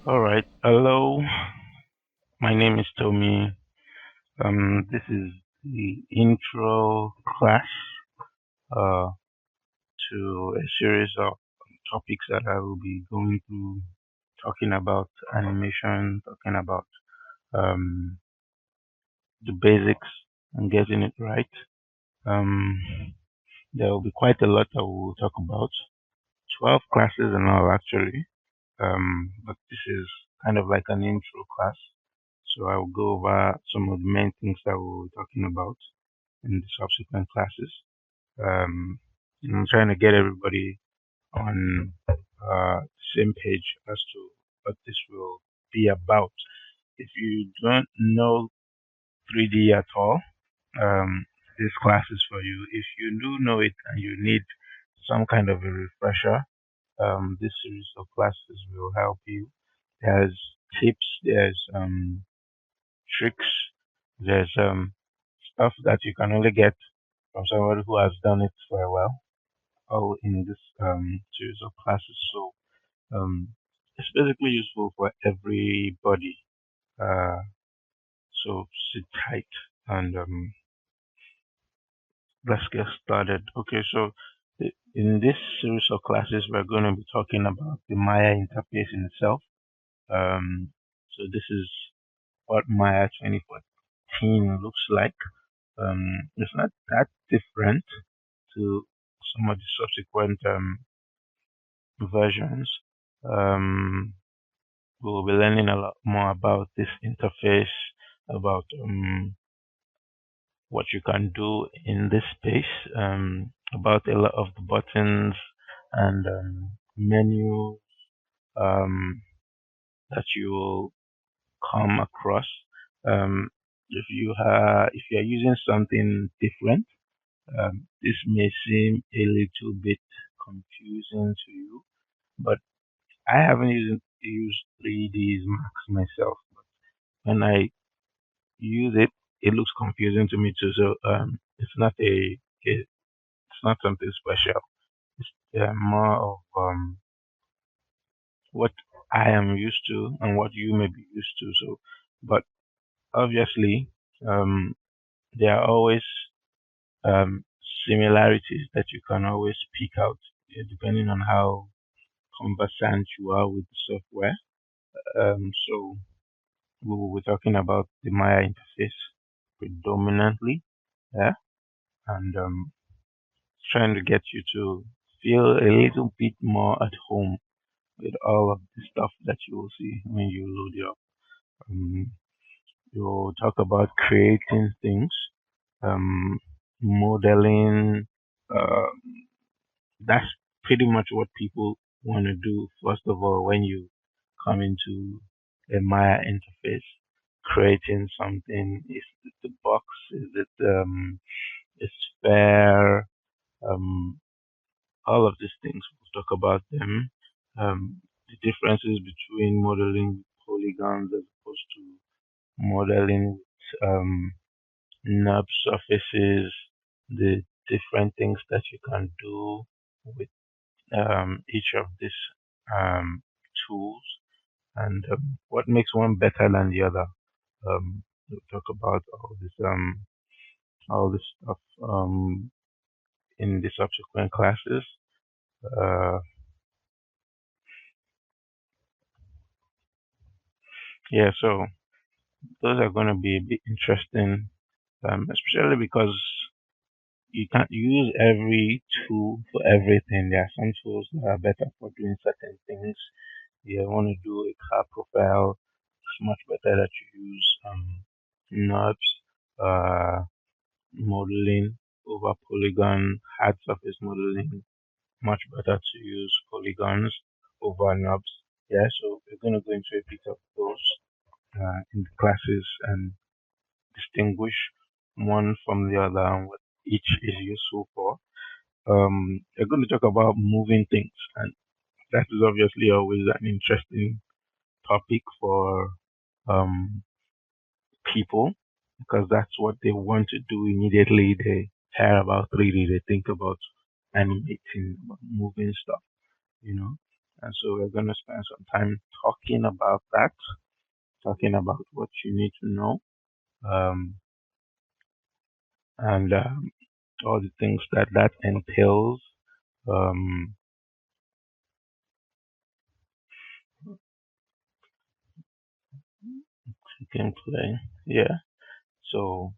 All right. Hello. My name is Tommy. This is the intro class uh, to a series of topics that I will be going through, talking about animation, talking about um, the basics and getting it right. Um, there will be quite a lot that we will talk about. 12 classes and all, actually. But this is kind of like an intro class. So I will go over some of the main things that we'll be talking about in the subsequent classes. And I'm trying to get everybody on the same page as to what this will be about. If you don't know 3D at all, this class is for you. If you do know it and you need some kind of a refresher, this series of classes will help you. There's tips, there's tricks, there's stuff that you can only get from somebody who has done it for a while, all in this series of classes. So it's basically useful for everybody. Uh, so sit tight and let's get started. Okay, so in this series of classes, we're going to be talking about the Maya interface in itself. So this is what Maya 2014 looks like. It's not that different to some of the subsequent versions. Um, we'll be learning a lot more about this interface, about what you can do in this space, about a lot of the buttons and menus um, that you will come across. If you are using something different, this may seem a little bit confusing to you, but I haven't used 3ds Max myself. When I use it, it looks confusing to me too. So it's not something special. It's more of what I am used to and what you may be used to. So, but obviously, um, there are always um, similarities that you can always pick out depending on how conversant you are with the software. So we will be talking about the Maya interface predominantly, yeah, and trying to get you to feel a little bit more at home with all of the stuff that you will see when you load it up. Um, you'll talk about creating things, um, modeling. Uh, that's pretty much what people want to do first of all when you come into a Maya interface. Creating something, is it the box? Is it a sphere? Um, all of these things we'll talk about them. The differences between modeling with polygons as opposed to modeling with NURBS surfaces, the different things that you can do with each of these um, tools, and what makes one better than the other. We'll talk about all this stuff in the subsequent classes. Uh, yeah, so those are going to be a bit interesting, especially because you can't use every tool for everything. There are some tools that are better for doing certain things. You want to do a car profile, it's much better that you use NURBS, modeling over polygon, hard surface modeling, much better to use polygons over NURBS. Yeah, so we're going to go into a bit of those in the classes and distinguish one from the other and what each is useful for. We're going to talk about moving things, and that is obviously always an interesting topic for um, people because that's what they want to do immediately. They care about 3D, they think about animating, about moving stuff, you know. And so we're going to spend some time talking about that, talking about what you need to know, um, and all the things that that entails. Um, Gameplay, yeah. So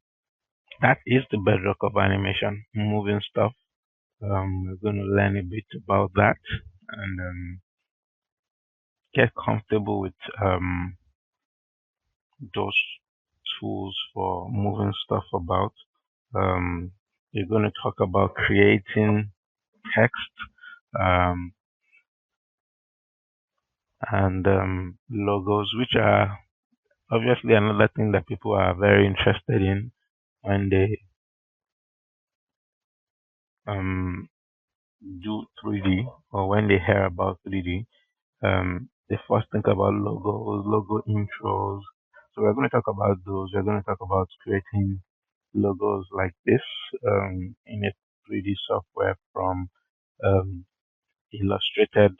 that is the bedrock of animation, moving stuff. We're going to learn a bit about that and get comfortable with those tools for moving stuff about. We're going to talk about creating text um, and logos, which are obviously another thing that people are very interested in when they um, do 3D or when they hear about 3D. They first think about logos, logo intros. So we're going to talk about those. We're going to talk about creating logos like this in a 3D software from um, illustrated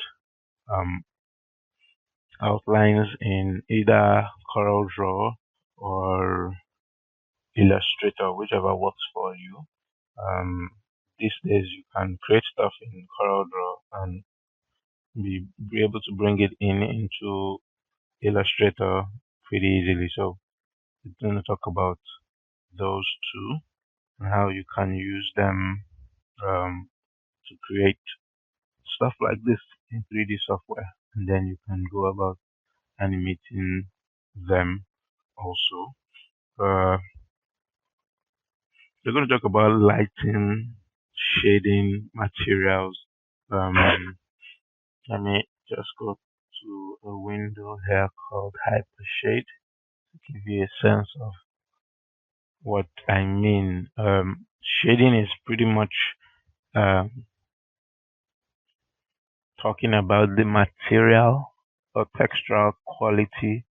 um, outlines in either CorelDRAW or Illustrator, whichever works for you. Um, these days, you can create stuff in CorelDRAW and be able to bring it into Illustrator pretty easily. So we're going to talk about those two and how you can use them to create stuff like this in 3D software. And then you can go about animating them also. We're going to talk about lighting, shading, materials. Um, Let me just go to a window here called Hypershade to give you a sense of what I mean. Shading is pretty much um, talking about the material or textural quality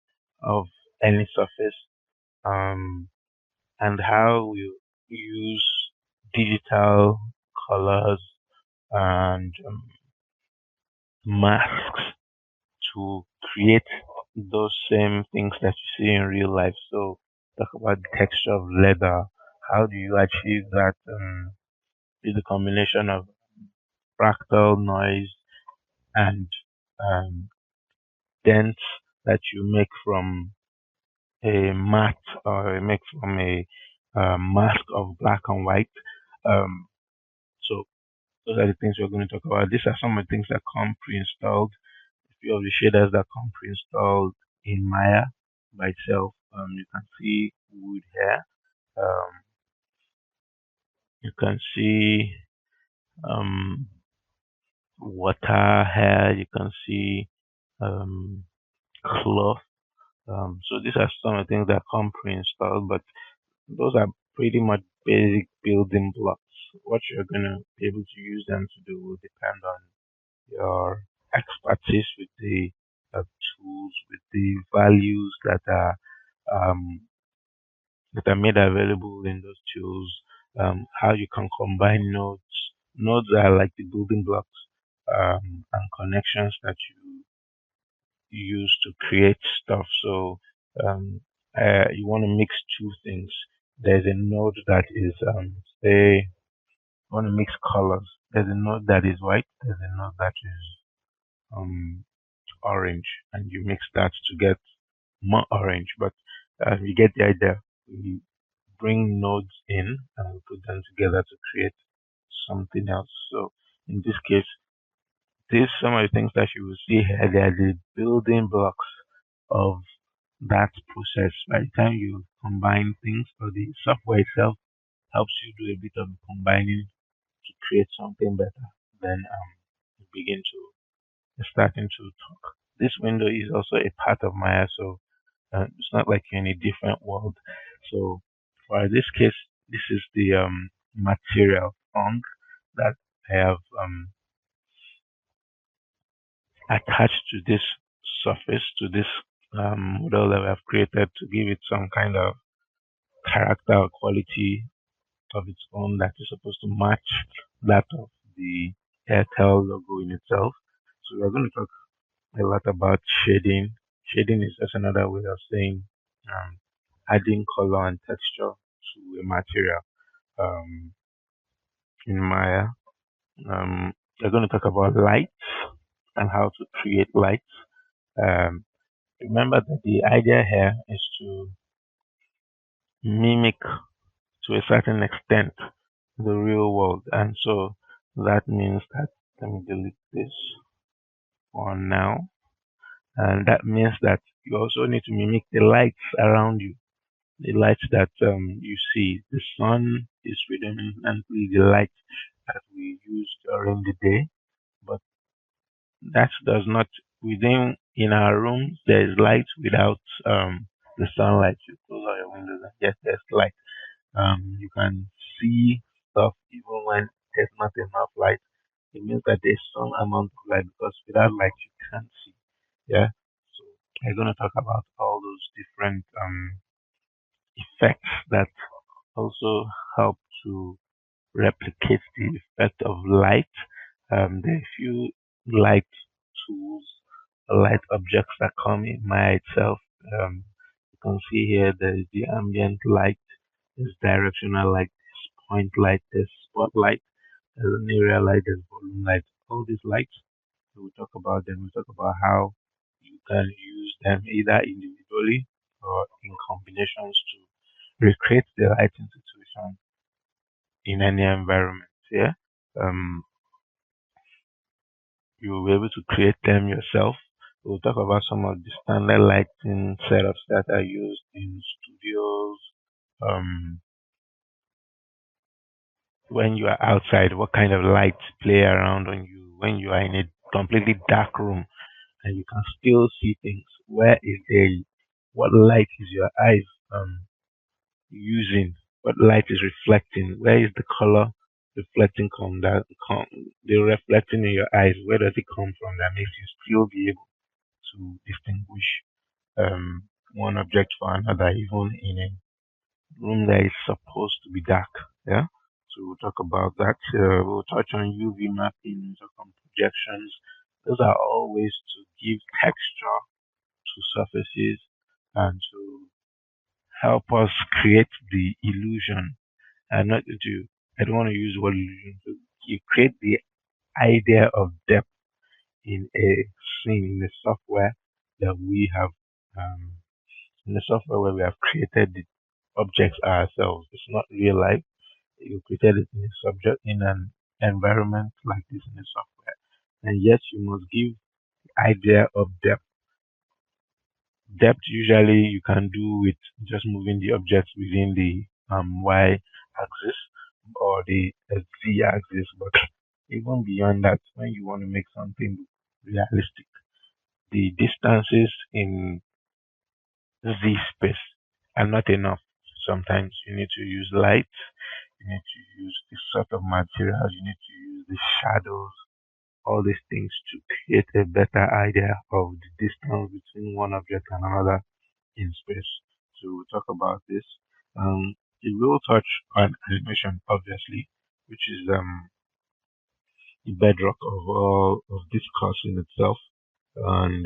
of any surface, um, and how you use digital colors and masks to create those same things that you see in real life. So talk about the texture of leather. How do you achieve that? Is the combination of fractal noise and um, dents that you make from a matte or make from a mask of black and white. Um, so those are the things we're going to talk about. These are some of the things that come pre-installed. A few of the shaders that come pre-installed in Maya by itself. You can see wood here. Um, you can see um, water here. You can see um, cloth. So these are some of the things that come pre-installed, but those are pretty much basic building blocks. What you're going to be able to use them to do will depend on your expertise with the tools, with the values um, that are made available in those tools, how you can combine nodes. Nodes are like the building blocks and connections that you use to create stuff. So you want to mix two things. There's a node that is, say, you want to mix colors. There's a node that is white. There's a node that is orange, and you mix that to get more orange. But you get the idea. We bring nodes in and we put them together to create something else. So in this case, these some of the things that you will see here. They are the building blocks of that process. By the time you combine things, or the software itself helps you do a bit of combining to create something better, then you begin to you're starting to talk. This window is also a part of Maya, so it's not like you're in a different world. So for this case, this is the material font that I have attached to this surface, to this model that we have created to give it some kind of character or quality of its own that is supposed to match that of the Airtel logo in itself. So we're going to talk a lot about shading. Shading is just another way of saying um, adding color and texture to a material in Maya. We're going to talk about light and how to create light. Um, Remember that the idea here is to mimic to a certain extent the real world, and so that means that, let me delete this for now, and that means that you also need to mimic the lights around you, the lights that you see. The sun is predominantly the light that we use during the day, but that does not, within in our rooms there is light without the sunlight. You close all your windows and yes, there's light. You can see stuff even when there's not enough light. It means that there's some amount of light, because without light you can't see. Yeah. So I'm gonna talk about all those different effects that also help to replicate the effect of light. There are a few light tools, light objects that come in Maya itself. You can see here there is the ambient light, there's directional light, there's point light, there's spotlight, there's an area light, there's volume light. All these lights, we'll talk about them. We'll talk about how you can use them either individually or in combinations to recreate the lighting situation in any environment. Yeah. Um, you will be able to create them yourself. We'll talk about some of the standard lighting setups that are used in studios. Um, when you are outside, what kind of lights play around on you when you are in a completely dark room and you can still see things. Where is the what light is your eyes using? What light is reflecting? Where is the color reflecting from that the reflecting in your eyes? Where does it come from that makes you still be able to distinguish one object for another, even in a room that is supposed to be dark? Yeah. So we'll talk about that. We'll touch on UV mapping, talk on projections. Those are all ways to give texture to surfaces and to help us create the illusion. And not to, I don't want to use the word illusion. So you create the idea of depth in a scene, in the software that we have, um, in the software where we have created the objects ourselves. It's not real life. You created it in a subject, in an environment like this in the software. And yet you must give idea of depth. Depth usually you can do with just moving the objects within the y axis or the z axis, but even beyond that, when you want to make something realistic, the distances in z space are not enough. Sometimes you need to use light, you need to use this sort of materials, you need to use the shadows, all these things to create a better idea of the distance between one object and another in space. So we'll talk about this. It will touch on animation, obviously, which is the bedrock of all of this course in itself. And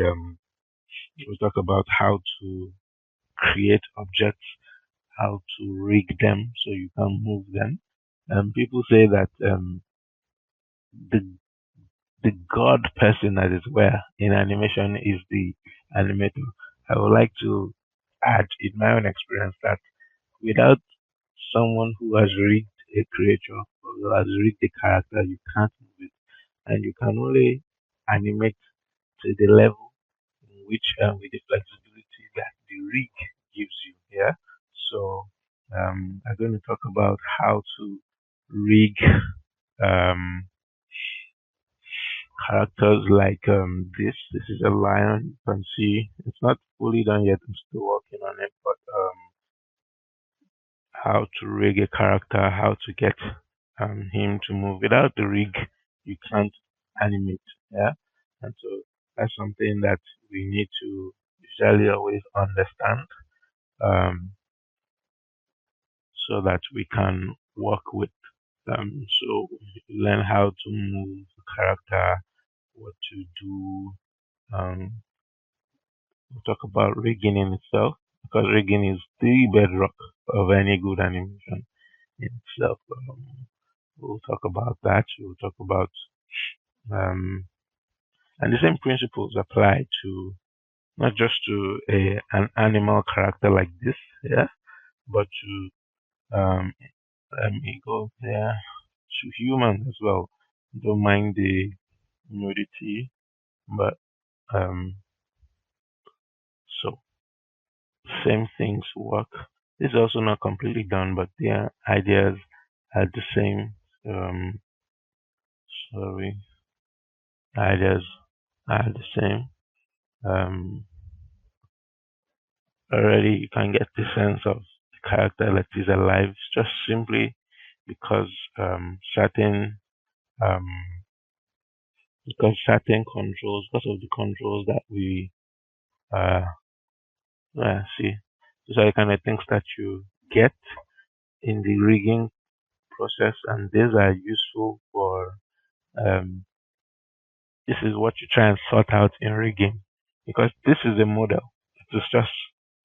we'll talk about how to create objects, how to rig them so you can move them. People say that the the god person that is where in animation is the animator. I would like to add, in my own experience, that without someone who has rigged a creature or who has rigged a character, you can't move it, and you can only animate to the level in which, with the flexibility that the rig gives you. Yeah. So I'm going to talk about how to rig um, characters like this. This is a lion. You can see it's not fully done yet. I'm still working on it, but how to rig a character, how to get him to move. Without the rig, you can't animate. Yeah, and so that's something that we need to usually always understand, so that we can work with. So learn how to move the character, what to do. We'll talk about rigging in itself because rigging is the bedrock of any good animation in itself. We'll talk about that. We'll talk about um, and the same principles apply to not just to an animal character like this, yeah, but to let me go there to humans as well. Don't mind the nudity, but um, so same things work. This is also not completely done, but their ideas are the same. Um, sorry, ideas are the same. Um, already you can get the sense of the character that is alive just simply because certain um, because of the controls that we uh, see. These are the kind of things that you get in the rigging process, and these are useful for um, this is what you try and sort out in rigging because this is a model. It is just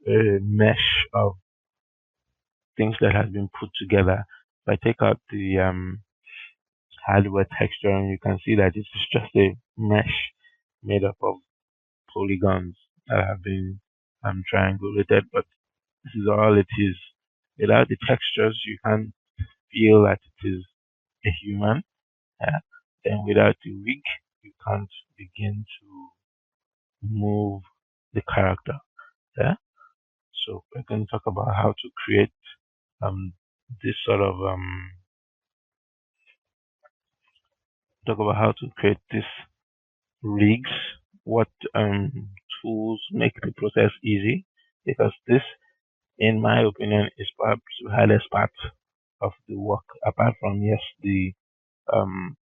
a mesh of things that has been put together. If I take out the hardware texture, and you can see that this is just a mesh made up of polygons that have been triangulated, but this is all it is. Without the textures, you can't feel that it is a human. Yeah. Then without the wig, you can't begin to move the character. Yeah. So we're going to talk about how to create this sort of talk about how to create this rigs, what tools make the process easy, because this, in my opinion, is perhaps the hardest part of the work, apart from, yes, the um,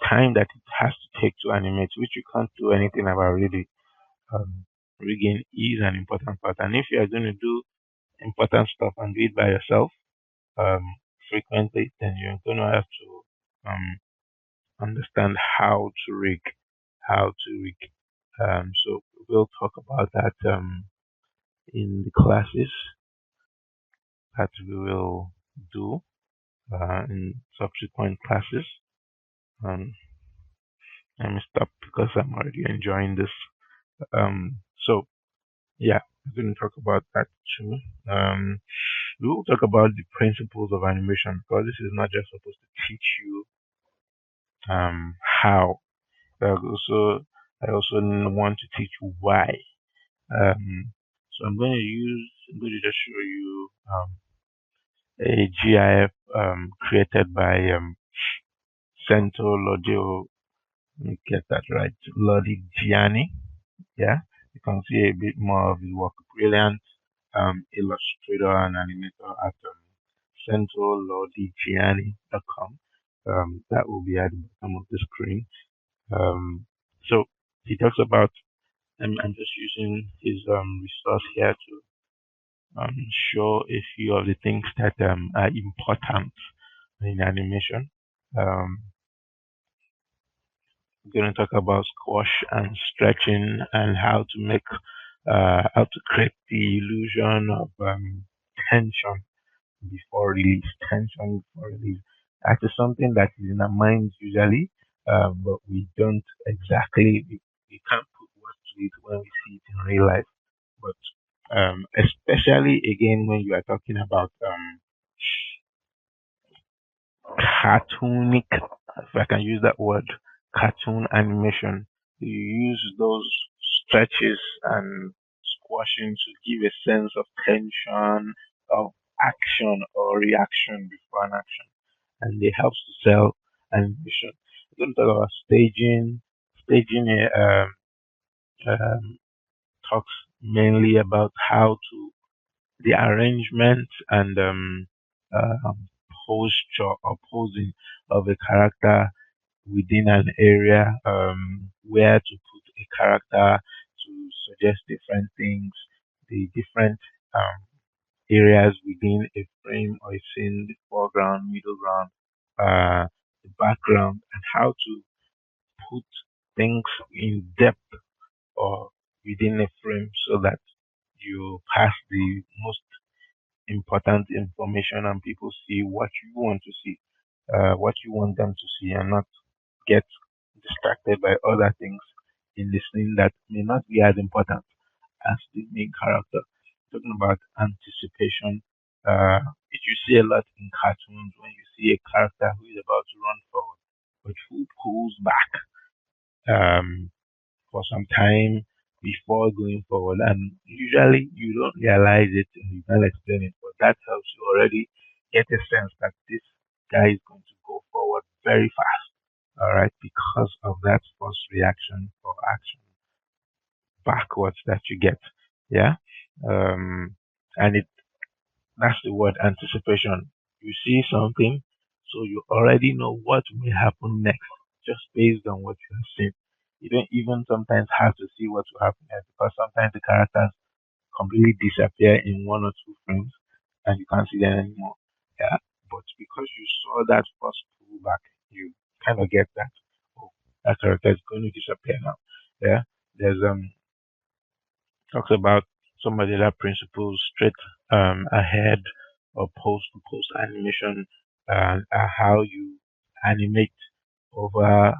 time that it has to take to animate, which you can't do anything about really. Um, Rigging is an important part. And if you are going to do important stuff and do it by yourself um, frequently, then you're going to have to understand how to rig, how to rig. So we'll talk about that in the classes that we will do in subsequent classes. Um, Let me stop because I'm already enjoying this. So yeah, we're going to talk about that too. We will talk about the principles of animation because this is not just supposed to teach you how. I also want to teach you why. So I'm going to just show you a GIF created by Cento Lodio. Let me get that right. Lodigiani. Yeah, you can see a bit more of his work. Brilliant illustrator and animator at centrallodigiani.com. That will be at the bottom of the screen. So he talks about, I'm just using his resource here to show a few of the things that are important in animation. Um, we're going to talk about squash and stretching and how to create the illusion of tension before release, tension before release. That is something that is in our minds usually, but we don't exactly, we can't put words to it when we see it in real life. But especially again when you are talking about cartoonic, if I can use that word, cartoon animation. You use those stretches and squashing to give a sense of tension, of action or reaction before an action. And it helps to sell animation. We're going to talk about staging. Staging talks mainly about how to the arrangement and posture or posing of a character within an area, where to put a character to suggest different things, the different um, areas within a frame or a scene, the foreground, middle ground, the background, and how to put things in depth or within a frame so that you pass the most important information and people see what you want to see, what you want them to see, and not get distracted by other things in the scene that may not be as important as the main character. Talking about anticipation, it you see a lot in cartoons when you see a character who is about to run forward, but who pulls back for some time before going forward. And usually you don't realize it and you can't explain it, but that helps you already get a sense that this guy is going to go forward very fast. All right, because of that first reaction or action backwards that you get. Yeah. Um, and that's the word anticipation. You see something, so you already know what will happen next just based on what you have seen. You don't even sometimes have to see what will happen next because sometimes the characters completely disappear in one or two frames and you can't see them anymore. Yeah. But because you saw that first pullback, you kind of get that, oh, that character is going to disappear now. Yeah. There's talks about some of the other principles straight ahead or post to post animation and how you animate over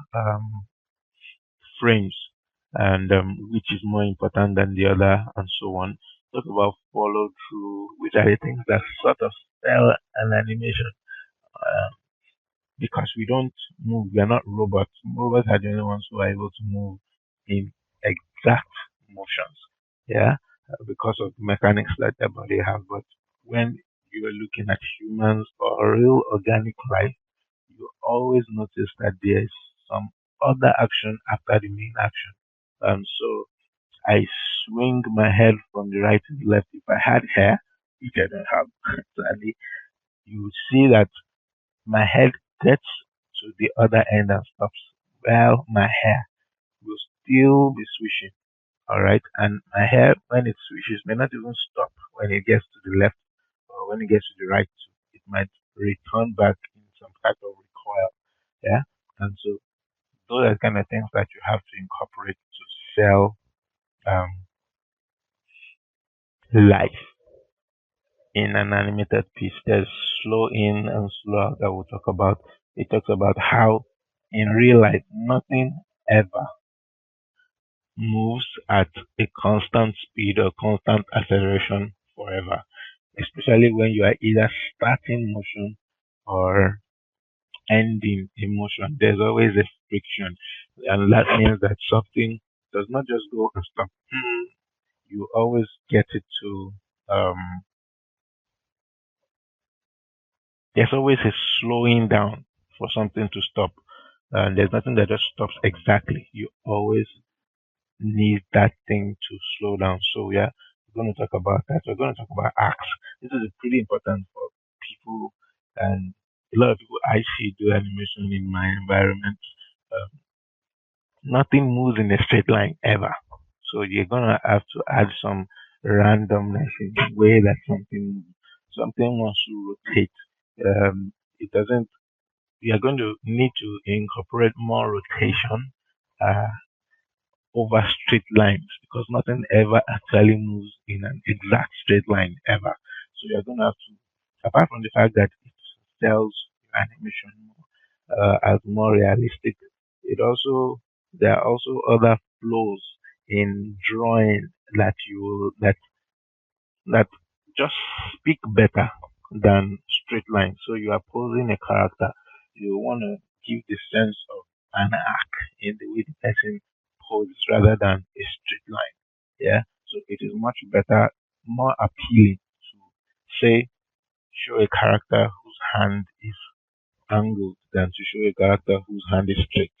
frames and which is more important than the other and so on. Talk about follow through, which are the things that sort of sell an animation. Uh, because we don't move. We are not robots. Robots are the only ones who are able to move in exact motions. Yeah, because of the mechanics that their body has. But when you are looking at humans or real organic life, you always notice that there is some other action after the main action. So I swing my head from the right to the left. If I had hair, which I don't have, sadly, you would see that my head gets to the other end and stops. Well, my hair will still be swishing, all right? And my hair, when it swishes, may not even stop when it gets to the left or when it gets to the right. It might return back in some type of recoil, yeah? And so those are the kind of things that you have to incorporate to sell um, life in an animated piece. There's slow in and slow out that we'll talk about. It talks about how in real life nothing ever moves at a constant speed or constant acceleration forever, especially when you are either starting motion or ending a motion. There's always a friction, and that means that something does not just go and stop. You always get it to um, there's always a slowing down for something to stop. And there's nothing that just stops exactly. You always need that thing to slow down. So yeah, we're going to talk about that. We're going to talk about arcs. This is pretty important for people and a lot of people I see do animation in my environment. Um, Nothing moves in a straight line ever. So you're gonna have to add some randomness in the way that something wants to rotate. It doesn't. We are going to need to incorporate more rotation uh, over straight lines because nothing ever actually moves in an exact straight line ever. So you're going to have to, apart from the fact that it sells animation as more realistic, it also there are also other flows in drawing that that just speak better than straight lines. So you are posing a character, you want to give the sense of an arc in the way the person poses rather than a straight line. Yeah. So it is much better, more appealing to say show a character whose hand is angled than to show a character whose hand is straight.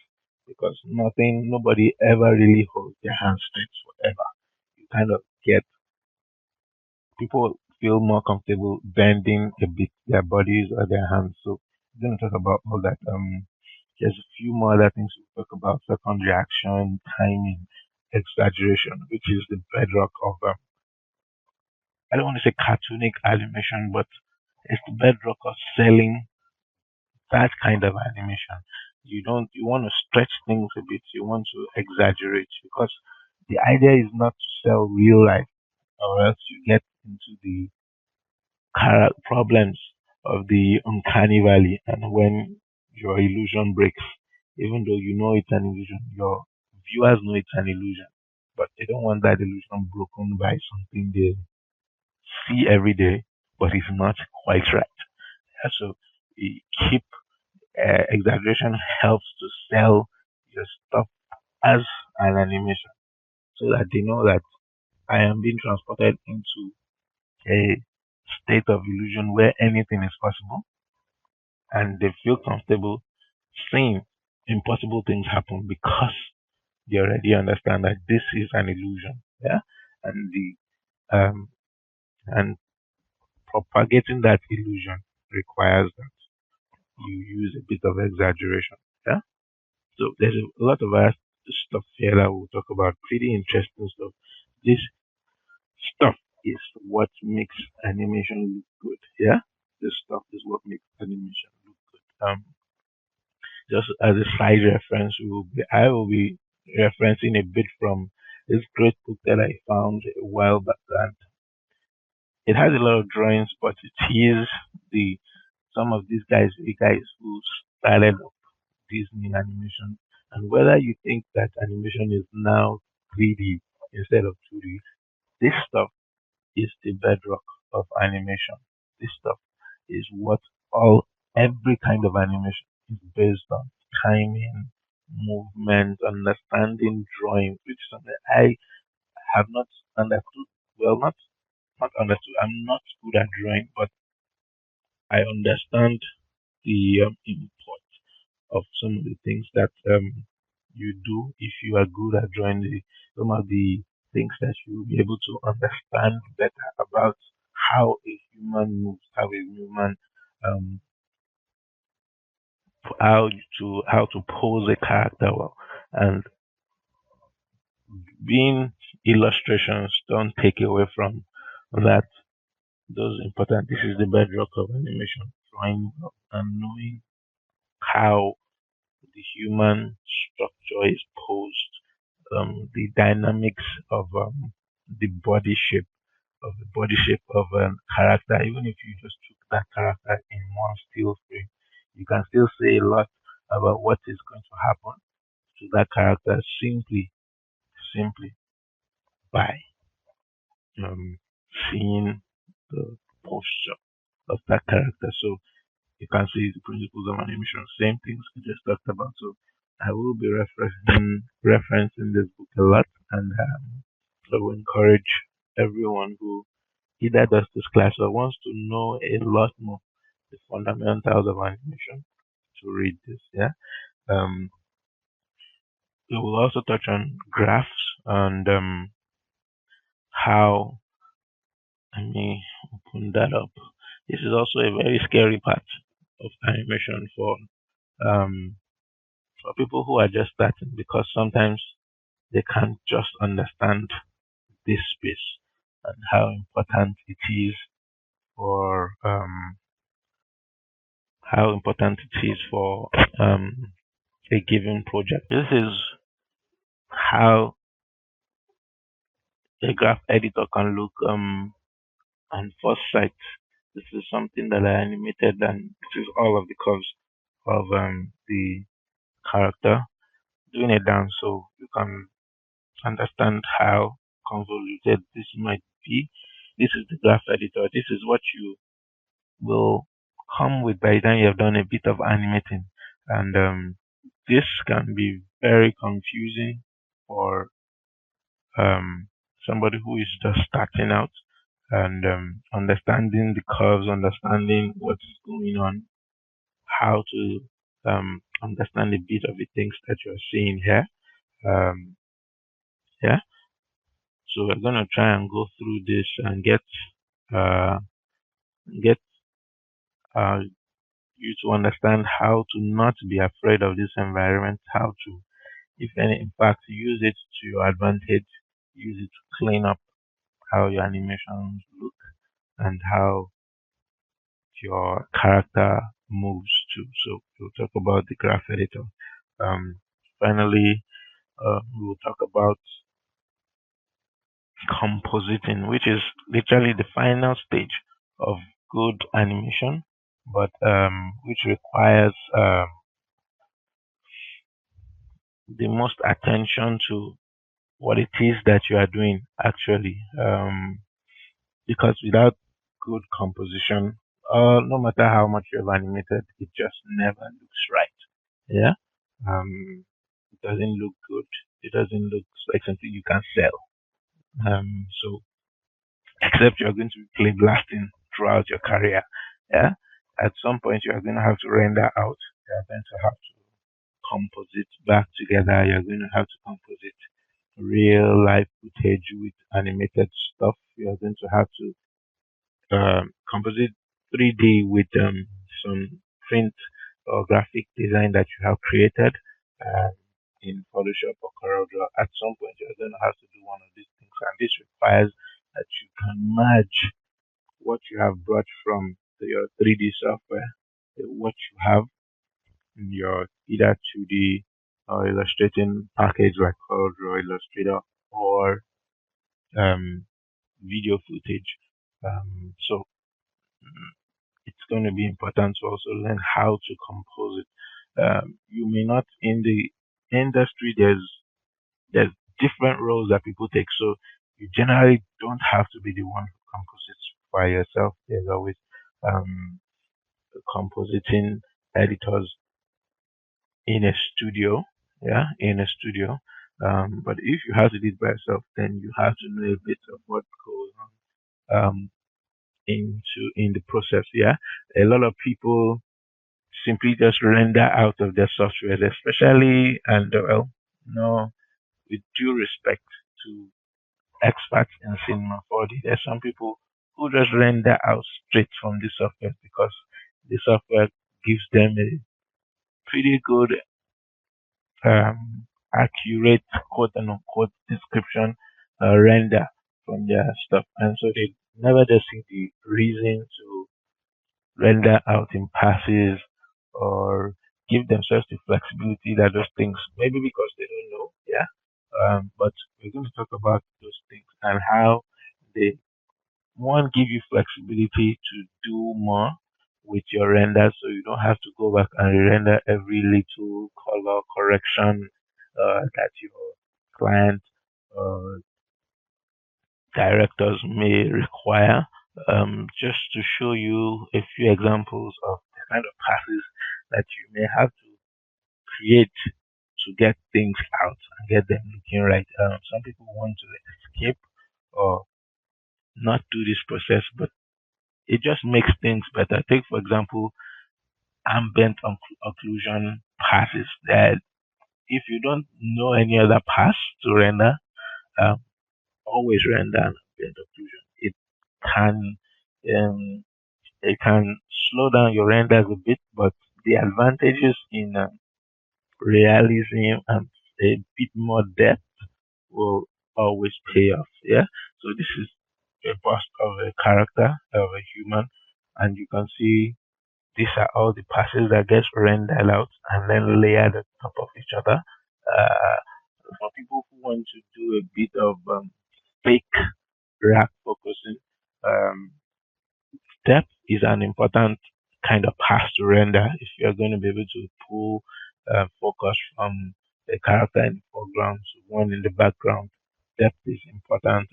Because nobody ever really holds their hand straight forever. You kind of get people feel more comfortable bending a bit their bodies or their hands. So we're going to talk about all that. There's a few more other things we talk about: second reaction, timing, exaggeration, which is the bedrock of I don't want to say cartoonic animation, but it's the bedrock of selling that kind of animation. You want to stretch things a bit, you want to exaggerate, because the idea is not to sell real life, or else you get into the problems of the uncanny valley. And when your illusion breaks, even though you know it's an illusion, your viewers know it's an illusion, but they don't want that illusion broken by something they see every day, but it's not quite right. So keep exaggeration helps to sell your stuff as an animation, so that they know that I am being transported into a state of illusion where anything is possible, and they feel comfortable seeing impossible things happen because they already understand that this is an illusion. Yeah, and the and propagating that illusion requires that you use a bit of exaggeration. Yeah. So there's a lot of other stuff here that we'll talk about. Pretty interesting stuff. This stuff is what makes animation look good. Yeah. This stuff is what makes animation look good. Just as a side reference, I will be referencing a bit from this great book that I found a while back, and it has a lot of drawings, but it is the some of these guys, the guys who started up Disney animation, and whether you think that animation is now 3D instead of 2D, this stuff is the bedrock of animation. This stuff is what all every kind of animation is based on: timing, movement, understanding, drawing, which is something I have not understood. Well, not understood. I'm not good at drawing, but I understand the import of some of the things that you do. If you are good at drawing, some of the things that you will be able to understand better about how a human moves, how a human um, how to pose a character well, and being illustrations don't take away from that. Those important. This is the bedrock of animation: drawing well and knowing how the human structure is posed, the dynamics of the body shape of a character. Even if you just took that character in one still frame, you can still say a lot about what is going to happen to that character simply by um, seeing the posture of that character. So you can see the principles of animation, same things we just talked about. So I will be referencing this book a lot, and I will encourage everyone who either does this class or wants to know a lot more the fundamentals of animation to read this. Yeah. Um, we will also touch on graphs and how. Let me open that up. This is also a very scary part of animation um, for people who are just starting, because sometimes they can't just understand this space and how important it is for um, a given project. This is how a graph editor can look on first sight. This is something that I animated, and this is all of the curves of the character doing a dance, so you can understand how convoluted this might be. This is the graph editor. This is what you will come with by the time you have done a bit of animating. And this can be very confusing for um, somebody who is just starting out, and understanding the curves, understanding what is going on, how to understand a bit of the things that you're seeing here. Um, yeah, so we're gonna try and go through this and uh, get uh, you to understand how to not be afraid of this environment, how to, if any, in fact, use it to your advantage, use it to clean up how your animations look and how your character moves. too. So we'll talk about the graph editor. Finally, we'll talk about compositing, which is literally the final stage of good animation, but which requires the most attention to what it is that you are doing actually. Because without good composition, no matter how much you have animated, it just never looks right. Yeah. It doesn't look good. It doesn't look like something you can sell. So except you're going to be play blasting throughout your career. Yeah. At some point, you are going to have to render out. You are going to have to composite back together. You're going to have to composite real life footage with animated stuff. You're going to have to composite 3D with some print or graphic design that you have created uh, in Photoshop or CorelDRAW. At some point, you're going to have to do one of these things, and this requires that you can merge what you have brought from your 3D software, what you have in your either 2D or illustrating package like CorelDRAW, Illustrator, or um, video footage. So it's going to be important to also learn how to compose it. You may not in the industry. There's different roles that people take. So you generally don't have to be the one who composes by yourself. There's always um, compositing editors in a studio. Yeah, in a studio. But if you have to do it by yourself, then you have to know a bit of what goes on in the process. Yeah, a lot of people simply just render out of their software, especially and well, no, with due respect to experts in Cinema 4D, there's some people who just render out straight from the software because the software gives them a pretty good, accurate quote and unquote description render from their stuff, and so they never just see the reason to render out in passes or give themselves the flexibility that those things maybe because they don't know. Yeah. But we're going to talk about those things and how they one give you flexibility to do more with your render so you don't have to go back and render every little color correction that your client uh, directors may require. Just to show you a few examples of the kind of passes that you may have to create to get things out and get them looking right. Some people want to escape or not do this process, but it just makes things better. Take, for example, ambient occlusion passes. That if you don't know any other pass to render, um, always render an ambient occlusion. Can um, it can slow down your renders a bit, but the advantages in realism and a bit more depth will always pay off. Yeah. So this is a bust of a character of a human, and you can see these are all the passes that gets rendered out and then layered on top of each other. Uh, for people who want to do a bit of fake rack focusing, um, depth is an important kind of pass to render if you're going to be able to pull focus from the character in the foreground to one in the background. Depth is important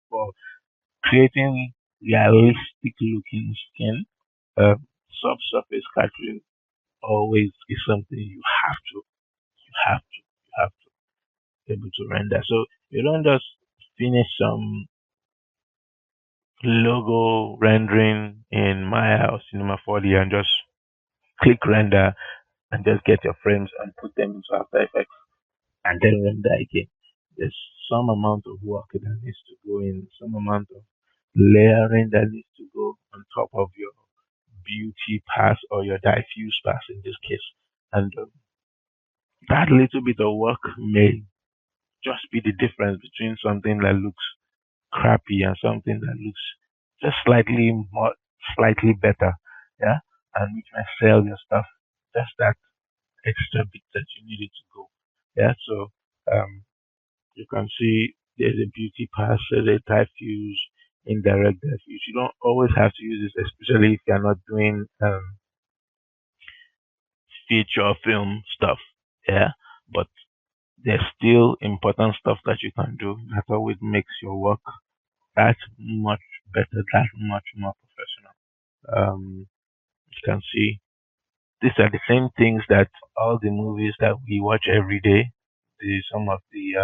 for creating realistic looking skin. Uh, Subsurface capturing always is something you have to be able to render. So you don't just finish some logo rendering in Maya or Cinema 4D and just click render and just get your frames and put them into After Effects and then render again. There's some amount of work that needs to go in, some amount of layering that needs to go on top of your beauty pass or your diffuse pass in this case. And that little bit of work may just be the difference between something that looks crappy and something that looks just slightly better. Yeah. and which might sell your stuff. Just that extra bit that you needed to go. Yeah, so um, you can see there's a beauty pass, there's a diffuse, indirect diffuse. You don't always have to use this, especially if you're not doing feature film stuff. Yeah, but there's still important stuff that you can do that always makes your work that much better, that much more professional. You can see these are the same things that all the movies that we watch every day, some of the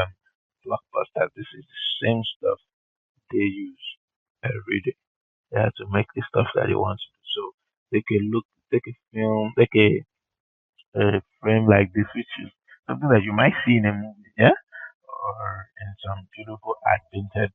blockbusters, this is the same stuff they use every day. Yeah, to make the stuff that they want to do. So take a look, take a film, take a frame like this, which is something that you might see in a movie, yeah, or in some beautiful art painted,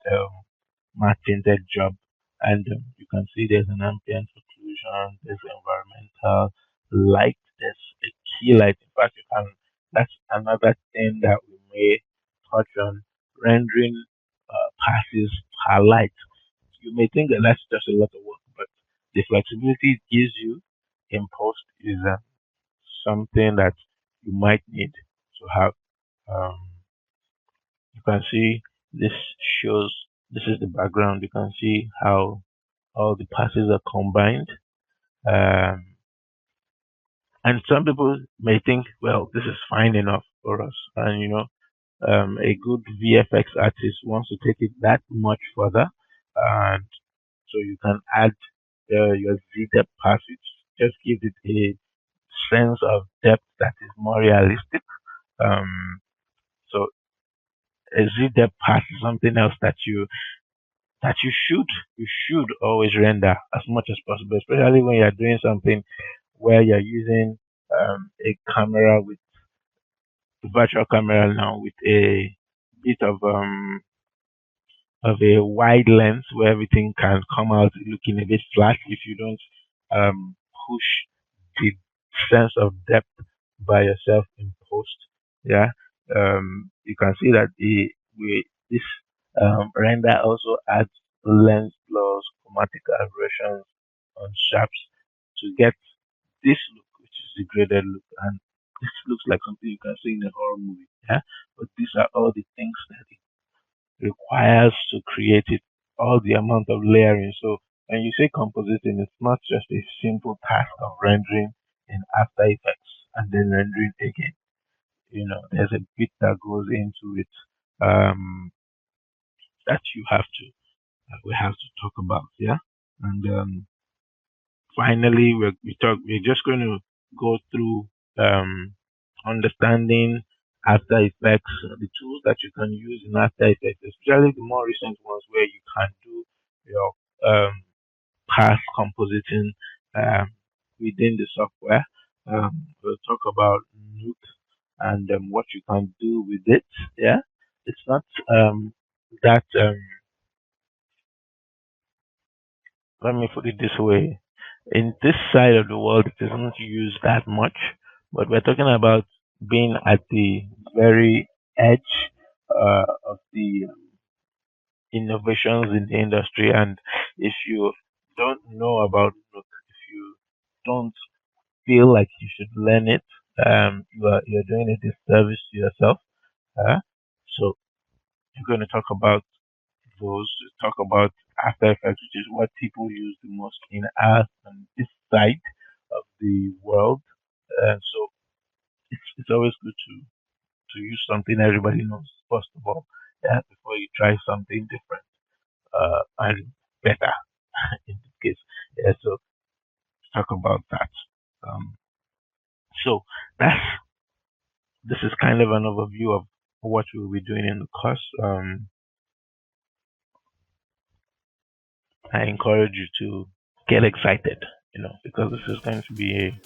matte painted job, and you can see there's an ambient occlusion, there's environmental light, there's a key light. In fact, you can. That's another thing that we may touch on rendering passes per light. You may think that that's just a lot of work, but the flexibility it gives you in post is something that you might need to have. Um, you can see this shows this is the background. You can see how all the passes are combined. Um, and some people may think, well, this is fine enough for us. And a good VFX artist wants to take it that much further, and so you can add your Z depth pass, which just gives it a sense of depth that is more realistic. Um, so a Z depth pass is something else that you should always render as much as possible, especially when you're doing something where you're using a camera with virtual camera now with a bit of a wide lens where everything can come out looking a bit flat if you don't push the sense of depth by yourself in post. Yeah, you can see that this render also adds lens blurs, chromatic aberrations on sharps to get this look, which is the graded look, and this looks like something you can see in a horror movie. Yeah, but these are all the things that requires to create it, all the amount of layering. So when you say compositing, it's not just a simple task of rendering in After Effects and then rendering again. There's a bit that goes into it that you have to that we have to talk about. Yeah, and finally, we're just going to go through understanding After Effects, the tools that you can use in After Effects, especially the more recent ones where you can do your past compositing um, within the software. We'll talk about NURBS and what you can do with it. Yeah, it's not that. Let me put it this way: in this side of the world, it isn't used that much, but we're talking about being at the very edge of the innovations in the industry. And if you don't know about Nook, if you don't feel like you should learn it, you're doing a disservice to yourself. Uh, so we're going to talk about those, talk about After Effects, which is what people use the most in art on this side of the world. And so it's always good to use something everybody knows first of all, yeah, before you try something different and better in this case. Yeah, so talk about that. Um, so that's this is kind of an overview of what we'll be doing in the course. I encourage you to get excited, because this is going to be